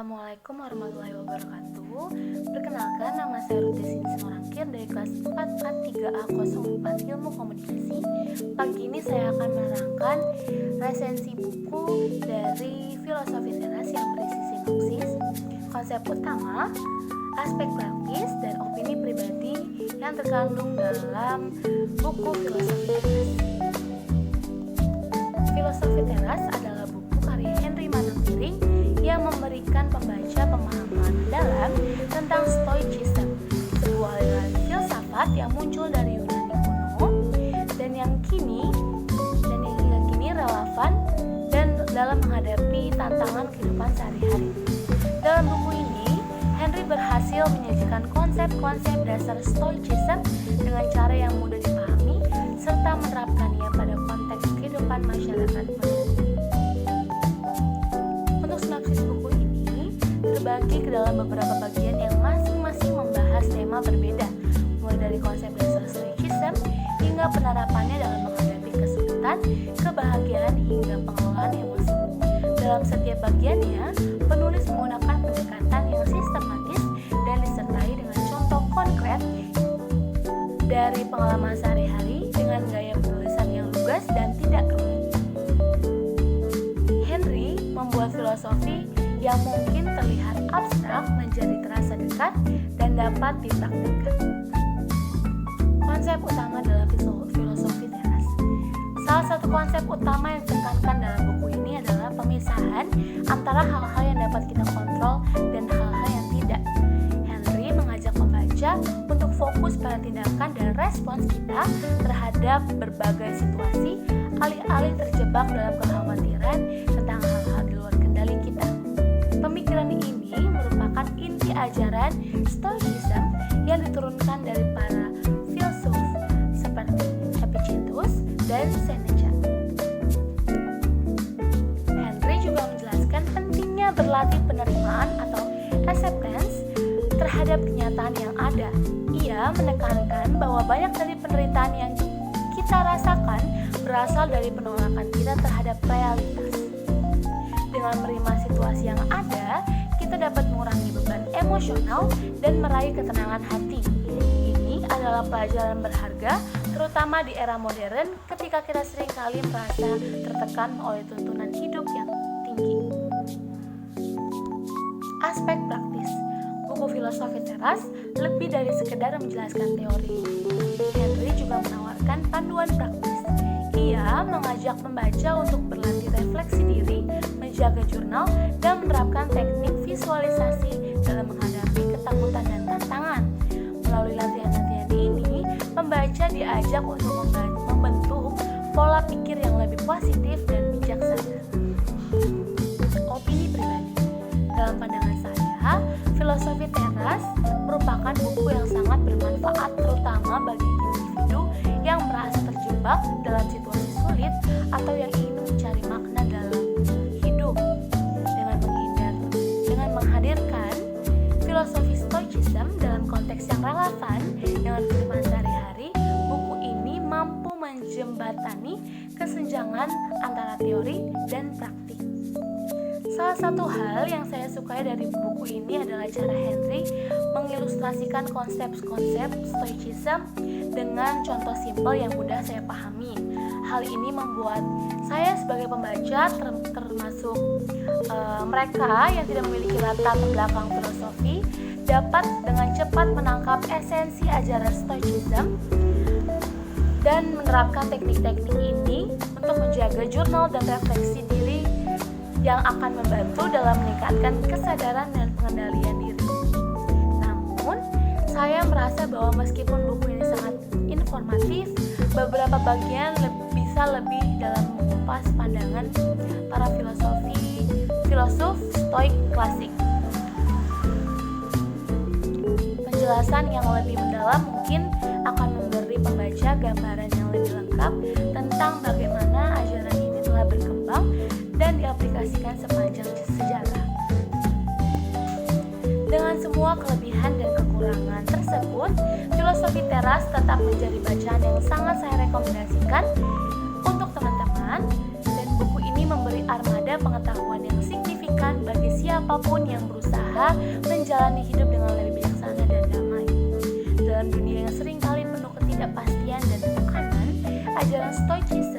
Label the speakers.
Speaker 1: Assalamualaikum warahmatullahi wabarakatuh. Perkenalkan, nama saya Ruti Simarangkir dari kelas 443A04 Ilmu Komunikasi. Pagi ini saya akan menerangkan resensi buku dari Filosofi Teras yang berisi sinopsis, konsep utama, aspek praktis, dan opini pribadi yang terkandung dalam buku Filosofi Teras. Filosofi Teras adalah buku karya Henry Manang yang memberikan pembaca pemahaman dalam tentang Stoicism, sebuah aliran filsafat yang muncul dari Yunani kuno dan yang hingga kini relevan dan dalam menghadapi tantangan kehidupan sehari-hari. Dalam buku ini, Henry berhasil menyajikan konsep-konsep dasar Stoicism dengan cara yang mudah dipahami serta menerapkannya pada konteks kehidupan masyarakat modern. Sinopsis buku ini terbagi ke dalam beberapa bagian yang masing-masing membahas tema berbeda, mulai dari konsep dasar Stoicism hingga penerapannya dalam menghadapi kesulitan, kebahagiaan, hingga pengelolaan emosi. Dalam setiap bagiannya, penulis menggunakan pendekatan yang sistematis dan disertai dengan contoh konkret dari pengalaman sehari-hari dengan gaya penulisan yang lugas dan tidak rumit. Henry membuat filosofi yang mungkin terlihat abstrak menjadi terasa dekat dan dapat dipraktikkan. Konsep utama dalam filosofi teras. Salah satu konsep utama yang ditekankan dalam buku ini adalah pemisahan antara hal-hal yang dapat kita kontrol dan hal-hal yang tidak. Henry mengajak pembaca untuk fokus pada tindakan dan respons kita terhadap berbagai situasi, alih-alih terjebak dalam kekhawatiran tentang hal-hal di luar kendali kita. Pemikiran ini merupakan inti ajaran Stoicism yang diturunkan dari para filsuf seperti Epictetus dan Seneca. Henry juga menjelaskan pentingnya berlatih penerimaan atau acceptance terhadap kenyataan yang ada. Ia menekankan bahwa banyak dari penderitaan yang kita rasakan berasal dari penolakan kita terhadap realitas. Dengan menerima situasi yang ada, kita dapat mengurangi beban emosional dan meraih ketenangan hati. Ini adalah pelajaran berharga, terutama di era modern ketika kita seringkali merasa tertekan oleh tuntunan hidup yang tinggi. Aspek praktis. Buku Filosofi Teras lebih dari sekedar menjelaskan teori. Henry juga menawarkan panduan praktis. Ia mengajak pembaca untuk berlatih refleksi diri, menjaga jurnal, dan menerapkan teknik visualisasi dalam menghadapi ketakutan dan tantangan. Melalui latihan-latihan ini, pembaca diajak untuk membentuk pola pikir yang lebih positif dan bijaksana. Opini pribadi. Dalam pandangan saya, Filosofi Teras merupakan buku yang sangat bermanfaat terutama bagi individu yang merasa terjebak dalam situasi sulit atau yang ingin mencari makna dalam hidup. Dengan menghadirkan filosofi Stoicism dalam konteks yang relevan dengan kehidupan sehari-hari, buku ini mampu menjembatani kesenjangan antara teori dan praktik. Salah satu hal yang saya sukai dari buku ini adalah cara Henry mengilustrasikan konsep-konsep Stoicism dengan contoh simpel yang mudah saya pahami. Hal ini membuat saya sebagai pembaca termasuk mereka yang tidak memiliki latar belakang filosofi dapat dengan cepat menangkap esensi ajaran Stoicism dan menerapkan teknik-teknik ini untuk menjaga jurnal dan refleksi diri yang akan membantu dalam meningkatkan kesadaran dan pengendalian diri. Namun, saya merasa bahwa meskipun buku ini sangat informatif, beberapa bagian bisa lebih dalam mengupas pandangan para filosof Stoik klasik. Penjelasan yang lebih mendalam mungkin akan memberi pembaca gambaran yang lebih lengkap tentang bagaimana ajaran ini telah berkembang dan diaplikasikan sepanjang sejarah. Dengan semua kelebihan dan kekurangan tersebut, Filosofi Teras tetap menjadi bacaan yang sangat saya rekomendasikan untuk teman-teman, dan buku ini memberi armada pengetahuan yang signifikan bagi siapapun yang berusaha menjalani hidup dengan lebih bijaksana dan damai. Dalam dunia yang seringkali penuh ketidakpastian dan tekanan, ajaran Stoicism